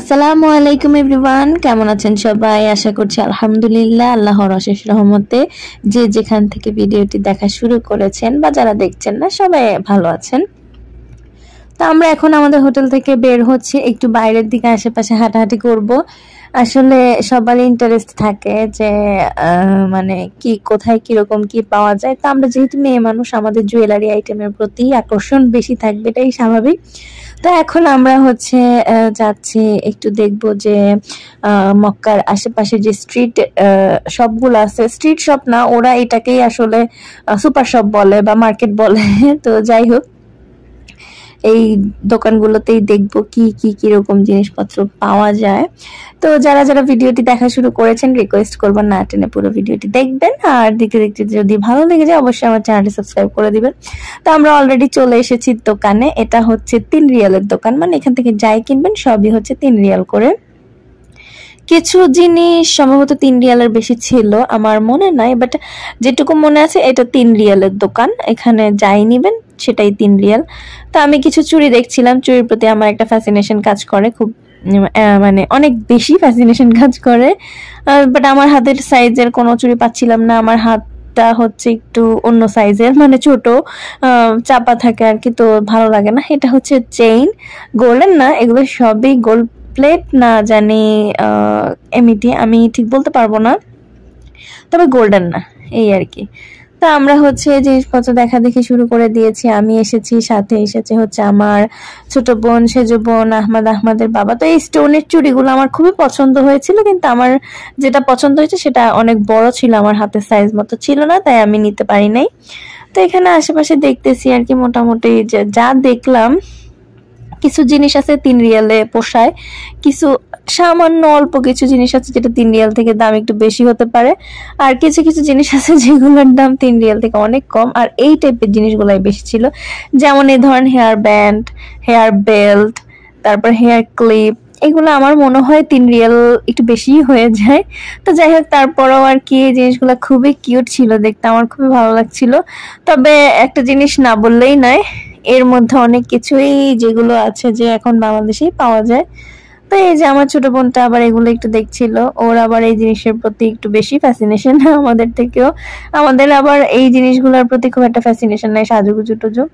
আসসালামু আলাইকুম এভরিওয়ান, কেমন আছেন সবাই? আশা করছি আলহামদুলিল্লাহ আল্লাহর অশেষ রহমতে যে যেখান থেকে ভিডিওটি দেখা শুরু করেছেন বা যারা দেখছেন না সবাই ভালো আছেন। তো আমরা এখন আমাদের হোটেল থেকে বের হচ্ছি, একটু বাইরের দিকে আশেপাশে হাঁটাহাঁটি করব। আসলে সবারই ইন্টারেস্ট থাকে যে মানে কি কোথায় কিরকম কি পাওয়া যায়। তো আমরা যেহেতু মেয়ে মানুষ, আমাদের জুয়েলারি আইটেমের প্রতি আকর্ষণ বেশি থাকবে, এটাই স্বাভাবিক। তো এখন আমরা যাচ্ছি একটু দেখব যে মক্কার আশেপাশে যে স্ট্রিট শপগুলো আছে, স্ট্রিট শপ না, ওরা এটাকেই আসলে সুপার শপ বলে বা মার্কেট বলে। তো যাই হোক, এই দোকানগুলোতেই দেখবো কিরকম জিনিসপত্র পাওয়া যায়। তো যারা যারা ভিডিওটি দেখা শুরু করেছেন, রিকোয়েস্ট করবেন না টেনে পুরো ভিডিওটি দেখবেন, আর দেখতে দেখতে যদি ভালো লেগে যায় অবশ্যই আমার চ্যানেলটি সাবস্ক্রাইব করে দিবেন। তো আমরা অলরেডি চলে এসেছি দোকানে। এটা হচ্ছে 3 রিয়ালের দোকান, মানে এখান থেকে যাই কিনবেন সবই হচ্ছে 3 রিয়াল করে। কিছু জিনিস সম্ভবত 3 রিয়ালের বেশি ছিল, আমার মনে নাই, বাট যেটুকু মনে আছে এটা 3 রিয়ালের দোকান। এখানে যাই নিবেন সেটাই 3 রিয়াল। তো আমি কিছু চুড়ি দেখছিলাম, চুড়ির প্রতি আমার একটা ফ্যাসিনেশন কাজ করে, খুব মানে অনেক বেশি ফ্যাসিনেশন কাজ করে। বাট আমার হাতের সাইজের কোনো চুড়ি পাচ্ছিলাম না। আমার হাতটা হচ্ছে একটু অন্য সাইজের, মানে ছোট চাপা থাকে আর কি, তো ভালো লাগে না। এটা হচ্ছে চেইন, গোল্ডেন না, এগুলো সবই গোল্ড প্লেট না জানি এমইটি, আমি ঠিক বলতে পারবো না, তবে গোল্ডেন না, এই আর কি। তা আমরা জিনিসপত্র দেখা দেখি শুরু করে দিয়েছি। আমি এসেছি, সাথে এসেছে হচ্ছে আমার ছোট বোন, সেজ বোন, আহমাদের বাবা। তো এই স্টোনের চুড়িগুলো আমার খুবই পছন্দ হয়েছিল, কিন্তু আমার যেটা পছন্দ হয়েছে সেটা অনেক বড় ছিল, আমার হাতের সাইজ মতো ছিল না, তাই আমি নিতে পারি নাই। তো এখানে আশেপাশে দেখতেছি আর কি, মোটামুটি যা দেখলাম, কিছু জিনিস আছে 3 রিয়ালে পোষায়, কিছু সামান্য অল্প কিছু জিনিস আছে যেটা 3 রিয়াল থেকে দাম একটু বেশি হতে পারে, আর কিছু কিছু জিনিস আছে যেগুলোর দাম 3 রিয়াল থেকে অনেক কম। আর এই টাইপের জিনিসগুলাই বেশি ছিল, যেমন এই ধরেন হেয়ার ব্যান্ড, হেয়ার বেল্ট, তারপর হেয়ার ক্লিপ, এগুলো আমার মনে হয় 3 রিয়াল একটু বেশি হয়ে যায়। তো যাই হোক, তারপরেও আর কি এই জিনিসগুলো খুবই কিউট ছিল দেখতে, আমার খুবই ভালো লাগছিল। তবে একটা জিনিস না বললেই নয়, এর মধ্যে অনেক কিছুই যেগুলো আছে যে এখন বাংলাদেশেই পাওয়া যায়। তো এই যে আমার ছোট বোনটা আবার এগুলো একটু দেখছিল, ওর আবার এই জিনিসের প্রতি একটু বেশি ফ্যাসিনেশন আমাদের থেকেও। আমাদের আবার এই জিনিসগুলোর প্রতি খুব একটা ফ্যাসিনেশন নাই, সাজুগুজু টুজু।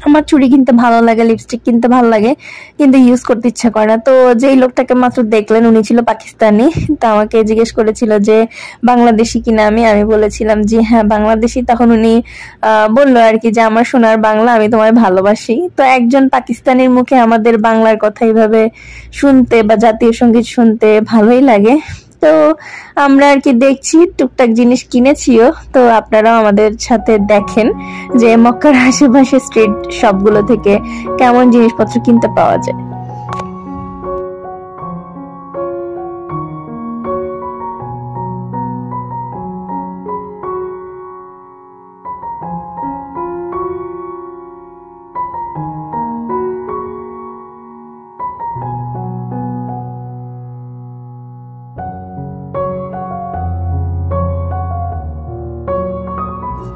আমার চুড়ি কিনতে ভালো লাগে, লিপস্টিক কিনতে ভালো লাগে, কিন্তু ইউজ করতে ইচ্ছা করে না। তো যেই লোকটাকে মাত্র দেখলেন উনি ছিল পাকিস্তানি। তো আমাকে জিজ্ঞেস করেছিল যে বাংলাদেশি কিনা, আমি বলেছিলাম যে হ্যাঁ বাংলাদেশি। তখন উনি বললো আর কি যে আমার সোনার বাংলা, আমি তোমায় ভালোবাসি। তো একজন পাকিস্তানির মুখে আমাদের বাংলার কথা এইভাবে শুনতে বা জাতীয় সঙ্গীত শুনতে ভালোই লাগে। তো আমরা আর কি দেখছি, টুকটাক জিনিস কিনেছিও। তো আপনারাও আমাদের সাথে দেখেন যে মক্কার আশেপাশে স্ট্রিট শপগুলো থেকে কেমন জিনিসপত্র কিনতে পাওয়া যায়।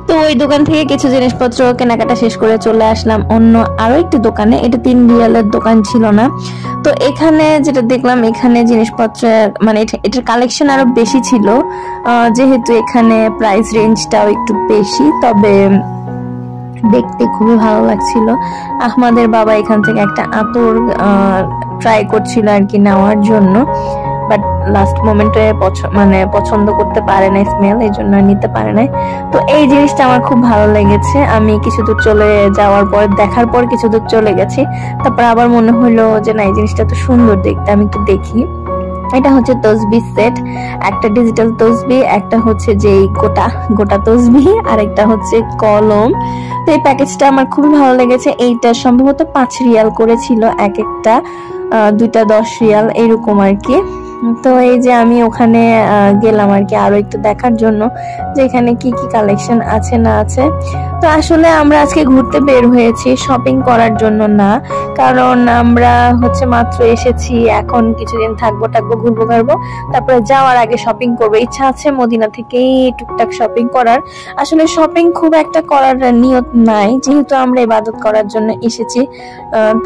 তো ওই দোকান থেকে কিছু জিনিসপত্র কেনাকাটা শেষ করে চলে আসলাম অন্য আরো একটি দোকানে। এটা 3 রিয়ালের দোকান ছিল না। তো এখানে যেটা দেখলাম, এখানে জিনিসপত্র মানে এটার কালেকশন আরো বেশি ছিল, যেহেতু এখানে প্রাইস রেঞ্জটাও একটু বেশি, তবে দেখতে খুবই ভালো লাগছিল। আহমাদের বাবা এখান থেকে একটা আতর ট্রাই করছিল আর কি নেওয়ার জন্য, বাট লাস্ট মোমেন্টে পছন্দ করতে পারে না স্মেল, এই জন্য নিতে পারে নাই। তো এই জিনিসটা আমার খুব ভালো লেগেছে। আমি কিছু দূর চলে যাওয়ার পর, দেখার পর কিছু দূর চলে গেছি, তারপর আবার মনে হলো যে না, এই জিনিসটা তো সুন্দর দেখতে, আমি একটু দেখি। এটা হচ্ছে তসবি সেট, একটা ডিজিটাল তসবি, একটা হচ্ছে যে গোটা তসবি, আর একটা হচ্ছে কলম। তো এই প্যাকেজটা আমার খুবই ভালো লেগেছে। এইটা সম্ভবত 5 রিয়াল করেছিল এক একটা, দুইটা 10 রিয়াল এরকম আর কি। তো এই যে আমি ওখানে গেলাম আর কি আরো একটু দেখার জন্য যে এখানে কি কি কালেকশন আছে না আছে। তো আসলে আমরা আজকে ঘুরতে বের হয়েছি, শপিং করার জন্য না, কারণ আমরা হচ্ছে মাত্র এসেছি, এখন কিছুদিন থাকবো ঘুরবো ঘাড়বো, তারপরে যাওয়ার আগে শপিং করবো। ইচ্ছা আছে মদিনা থেকেই টুকটাক শপিং করার। আসলে শপিং খুব একটা করার নিয়ত নাই, যেহেতু আমরা ইবাদত করার জন্য এসেছি,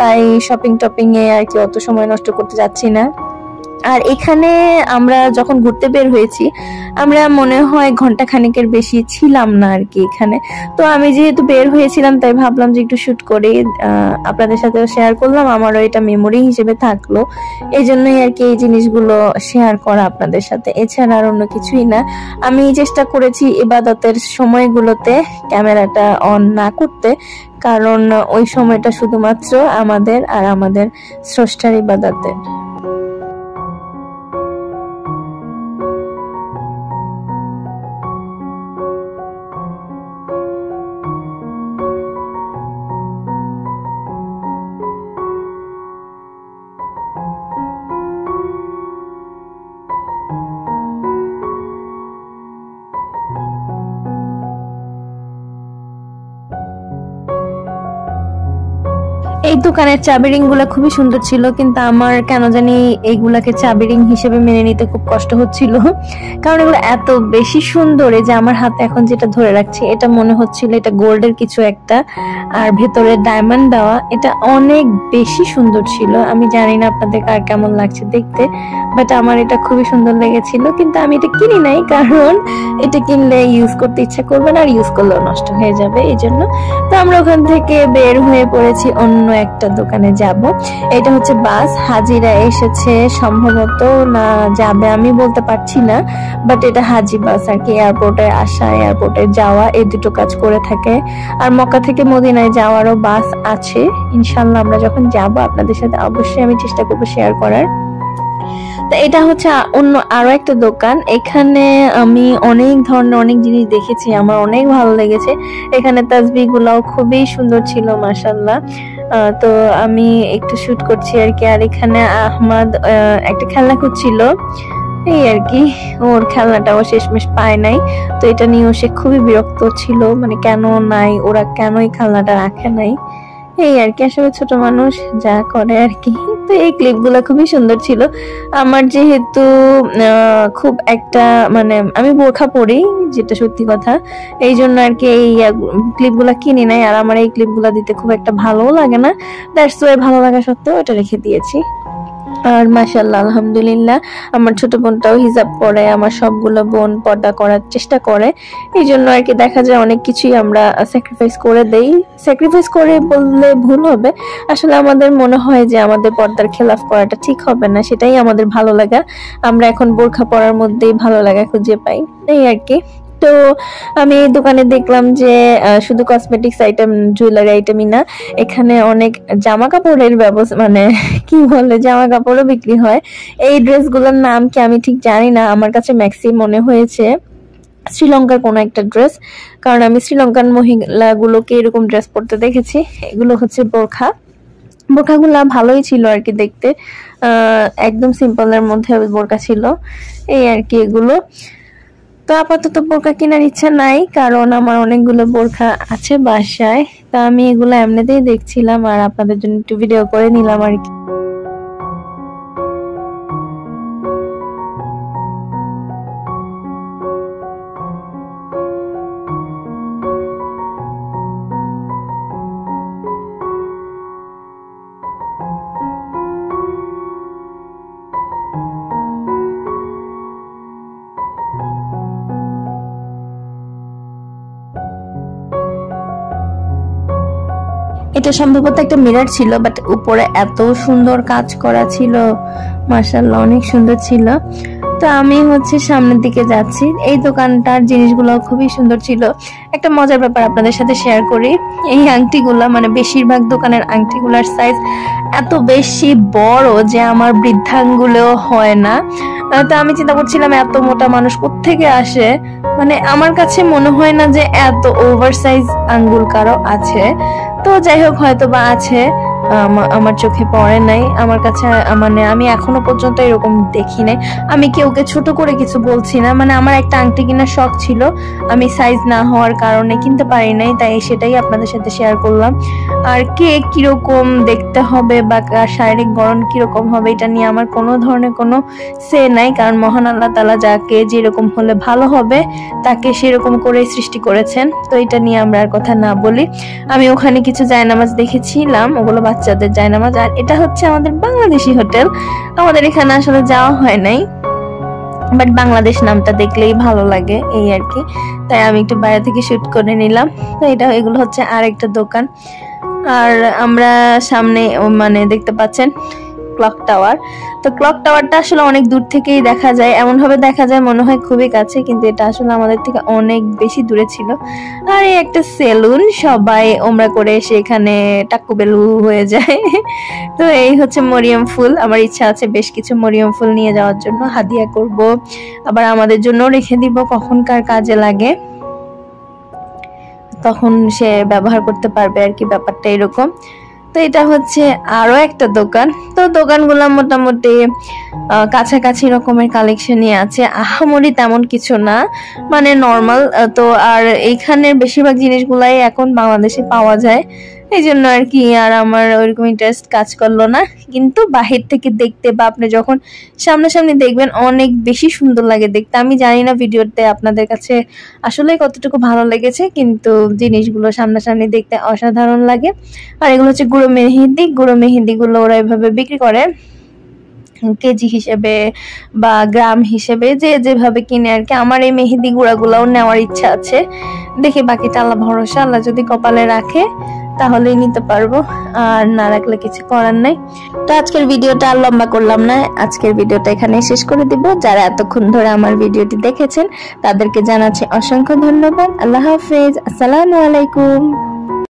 তাই শপিং টপিং এ আর কি অত সময় নষ্ট করতে যাচ্ছি না। আর এখানে আমরা যখন ঘুরতে বের হয়েছি আমরা মনে হয় ঘন্টা খানেকের বেশি ছিলাম না আর কি এখানে। তো আমি যেহেতু বের হয়েছিলাম তাই ভাবলাম যে একটু শুট করে আপনাদের সাথে শেয়ার করলাম, আমারও এটা মেমোরি হিসেবে থাকলো, এই জন্যই আর কি এই জিনিসগুলো শেয়ার করা আপনাদের সাথে, এছাড়া আর অন্য কিছুই না। আমি চেষ্টা করেছি ইবাদতের সময়গুলোতে ক্যামেরাটা অন না করতে, কারণ ওই সময়টা শুধুমাত্র আমাদের আর আমাদের স্রষ্টার ইবাদতের। এই দোকানের চাবি রিং গুলা খুবই সুন্দর ছিল, কিন্তু আমার কেন জানি এইগুলাকে চাবি রিং হিসেবে মেনে নিতে খুব কষ্ট হচ্ছিল, কারণ এগুলো এত বেশি সুন্দর। এই যে আমার হাতে এখন যেটা ধরে রাখছি এটা মনে হচ্ছিল এটা গোল্ডের কিছু একটা, আর ভেতরে ডায়মন্ড দেওয়া, এটা অনেক বেশি সুন্দর ছিল। আমি জানি না আপনাদের কার কেমন লাগছে দেখতে, বাট আমার এটা খুবই সুন্দর লেগেছিল। কিন্তু আমি এটা কিনি নাই, কারণ এটা কিনলে ইউজ করতে ইচ্ছা করবে না, আর ইউজ করলেও নষ্ট হয়ে যাবে, এই জন্য। তো আমরা ওখান থেকে বের হয়ে পড়েছি, অন্য একটা দোকানে যাব। এটা হচ্ছে বাস, হাজিরা এসেছে সম্ভবত, না যাবে আমি বলতে পারছি না, বাট এটা হাজি বাস আর কি, এয়ারপোর্টে আসা এয়ারপোর্টে যাওয়া এই দুটো কাজ করে থাকে। আর মক্কা থেকে মদিনায় যাওয়ারও বাস আছে, ইনশাল্লাহ আমরা যখন যাব আপনাদের সাথে অবশ্যই আমি চেষ্টা করবো শেয়ার করার। তো এটা হচ্ছে অন্য আরো একটা দোকান, এখানে আমি অনেক ধরনের অনেক জিনিস দেখেছি, আমার অনেক ভালো লেগেছে। এখানে তাসবিহ গুলাও খুবই সুন্দর ছিল মাশাআল্লাহ। তো আমি একটু শুট করছি আর কি। আর এখানে আহমদ একটা খেলনা খুঁজছিল, এই আর কি, ওর খেলনাটাও শেষমেশ পায় নাই। তো এটা নিয়েও সে খুবই বিরক্ত ছিল, মানে কেন নাই, ওরা কেন এই খেলনাটা রাখে নাই, এই আর কি। আসলে ছোট মানুষ যা করে আর কি। তো এই ক্লিপ গুলা খুবই সুন্দর ছিল। আমার যেহেতু খুব একটা মানে আমি বোরখা পরি, যেটা সত্যি কথা, এই জন্য আর কি এই ক্লিপ গুলা কিনি নাই। আর আমার এই ক্লিপ গুলা দিতে খুব একটা ভালো লাগে না, দ্যাটস ওয়াই ভালো লাগা সত্ত্বেও এটা রেখে দিয়েছি। আর মাশাআল্লাহ আলহামদুলিল্লাহ আমার ছোট বোনটাও হিজাব পরে, আমার সবগুলো বোন পর্দা করার চেষ্টা করে, এই জন্য আর কি দেখা যায় অনেক কিছুই আমরা স্যাক্রিফাইস করে দেই। স্যাক্রিফাইস করে বললে ভুল হবে, আসলে আমাদের মনে হয় যে আমাদের পর্দার খেলাফ করাটা ঠিক হবে না, সেটাই আমাদের ভালো লাগা। আমরা এখন বোরখা পরার মধ্যেই ভালো লাগা খুঁজে পাই, এই আর কি। তো আমি এই দোকানে দেখলাম যে শুধু কসমেটিক্স আইটেম, জুয়েলারি আইটেমই না, এখানে অনেক জামা কাপড়ের ব্যবস্থা, মানে কি বলে, জামা কাপড়ও বিক্রি হয়। এই ড্রেসগুলোর নাম কি আমি ঠিক জানি না, আমার কাছে ম্যাক্সি মনে হয়েছে শ্রীলঙ্কার কোনো একটা ড্রেস, কারণ আমি শ্রীলঙ্কান মহিলাগুলোকে এরকম ড্রেস পরতে দেখেছি। এগুলো হচ্ছে বোরখা, বোরখাগুলা ভালোই ছিল আর কি দেখতে, একদম সিম্পলের মধ্যে বোরখা ছিল, এই আর কি এগুলো। তো আপাতত বোরখা কেনার ইচ্ছা নাই, কারণ আমার অনেকগুলো বোরখা আছে বাসায়, তা আমি এগুলো এমনিতেই দেখছিলাম আর আপনাদের জন্য একটু ভিডিও করে নিলাম আর কি। এটা সম্ভবত একটা মিরর ছিল, বাট উপরে এত সুন্দর কাজ করা ছিল, মাশাআল্লাহ অনেক সুন্দর ছিল। তো আমি হচ্ছে সামনের দিকে যাচ্ছি, এই দোকানটার জিনিসগুলো খুবই সুন্দর ছিল। একটা মজার ব্যাপার আপনাদের সাথে শেয়ার করি, এই আংটিগুলা মানে বেশিরভাগ দোকানের আংটিগুলার সাইজ এত বেশি বড় যে আমার বৃদ্ধাঙ্গুলেও হয় না। তো আমি চিন্তা করছিলাম এত মোটা মানুষ কোত্থেকে আসে, মানে আমার কাছে মনে হয় না যে এত ওভার সাইজ আঙ্গুল কারো আছে। তো যাই হোক হয়তো বা আছে, আমার চোখে পড়ে নাই, আমার কাছে মানে আমি এখনো পর্যন্ত এরকম দেখি নাই। আমি কেউকে ছোট করে কিছু বলছি না, মানে আমার একটা আংটি কেনার শখ ছিল, আমি সাইজ না হওয়ার কারণে কিনতে পারি নাই, তাই সেটাই আপনাদের সাথে শেয়ার করলাম। আর কে কিরকম দেখতে হবে বা শারীরিক গড়ন কিরকম হবে এটা নিয়ে আমার কোনো ধরনের কোনো সে নাই, কারণ মহান আল্লাহ তাআলা যাকে যেরকম হলে ভালো হবে তাকে সেরকম করে সৃষ্টি করেছেন। তো এটা নিয়ে আমরা আর কথা না বলি। আমি ওখানে কিছু জায়নামাজ দেখেছিলাম, ওগুলো বাচ্চাদের জায়নামাজ। আর এটা হচ্ছে আমাদের বাংলাদেশি হোটেল, আমাদের এখানে আসলে যাওয়া হয় নাই, বাট বাংলাদেশ নামটা দেখলেই ভালো লাগে এই আর কি, তাই আমি একটু বাইরে থেকে শুট করে নিলাম। তো এগুলো হচ্ছে আরেকটা দোকান। আর আমরা সামনে মানে দেখতে পাচ্ছেন ক্লক টাওয়ার। তো ক্লক টাওয়ারটা আসলে অনেক দূর থেকেই দেখা যায়, এমন ভাবে দেখা যায় মনে হয় খুবই কাছে, কিন্তু এটা আসলে আমাদের থেকে অনেক বেশি দূরে ছিল। আর এই একটা সেলুন, সবাই ওমরা করে এসে এখানে টাক্কুবেলু হয়ে যায়। তো এই হচ্ছে মরিয়ম ফুল, আমার ইচ্ছা আছে বেশ কিছু মরিয়ম ফুল নিয়ে যাওয়ার জন্য, হাদিয়া করব, আবার আমাদের জন্য রেখে দিব, কখনকার কাজে লাগে তখন সে ব্যবহার করতে পারবে আর কি, ব্যাপারটা এরকম। তো এটা হচ্ছে আরো একটা দোকান। তো দোকানগুলো মোটামুটি কাছাকাছি রকমের কালেকশনই আছে, আহামরি তেমন কিছু না, মানে নর্মাল। তো আর এইখানের বেশিরভাগ জিনিসগুলাই এখন বাংলাদেশে পাওয়া যায়, এই জন্য আর কি আর আমার ওইরকম ইন্টারেস্ট কাজ করলো না। কিন্তু বাহির থেকে দেখতে বা আপনি যখন সামনাসামনি দেখবেন অনেক বেশি সুন্দর লাগে দেখতে। আমি জানি না ভিডিওতে আপনাদের কাছে আসলে কতটুকু ভালো লেগেছে, কিন্তু জিনিসগুলো সামনাসামনি দেখতে অসাধারণ লাগে। আর এগুলো হচ্ছে গুঁড়ো মেহেন্দিগুলো ওরা এভাবে বিক্রি করে কেজি হিসেবে বা গ্রাম হিসেবে, যে যেভাবে কিনে আর কি। আমার এই মেহেন্দি গুঁড়াগুলোও নেওয়ার ইচ্ছা আছে, দেখি বাকিটা আল্লাহ ভরসা, আল্লাহ যদি কপালে রাখে তাহলেই নিতে পারবো, আর না রাখলে কিছু করার নাই। তো আজকের ভিডিওটা আর লম্বা করলাম না, আজকের ভিডিওটা এখানে শেষ করে দিব। যারা এতক্ষণ ধরে আমার ভিডিওটি দেখেছেন তাদেরকে জানাচ্ছি অসংখ্য ধন্যবাদ। আল্লাহ হাফেজ, আসসালামু আলাইকুম।